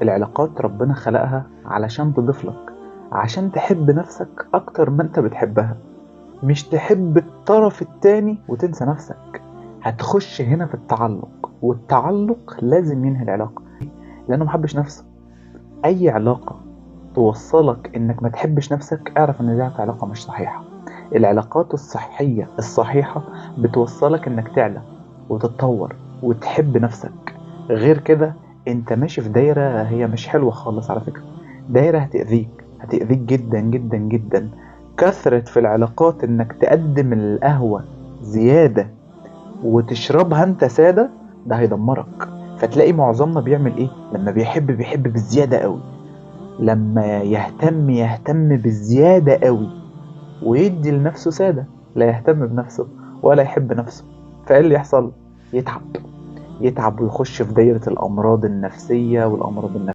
العلاقات ربنا خلقها علشان تضيف لك، عشان تحب نفسك أكتر ما أنت بتحبها، مش تحب الطرف التاني وتنسى نفسك. هتخش هنا في التعلق، والتعلق لازم ينهي العلاقة لأنه محبش نفسه. أي علاقة توصلك إنك ما تحبش نفسك اعرف إن دي علاقة مش صحيحة. العلاقات الصحيحة بتوصلك إنك تعلى وتتطور وتحب نفسك. غير كده انت ماشي في دايرة هي مش حلوة خالص على فكرة. دايرة هتأذيك جدا جدا جدا. كثرة في العلاقات انك تقدم القهوة زيادة وتشربها انت سادة، ده هيدمرك. فتلاقي معظمنا بيعمل ايه لما بيحب بالزيادة قوي، لما يهتم بالزيادة قوي ويدي لنفسه سادة، لا يهتم بنفسه ولا يحب نفسه. فايه اللي يحصل؟ يتعب ويخش في دايرة الأمراض النفسية والأمراض النفسية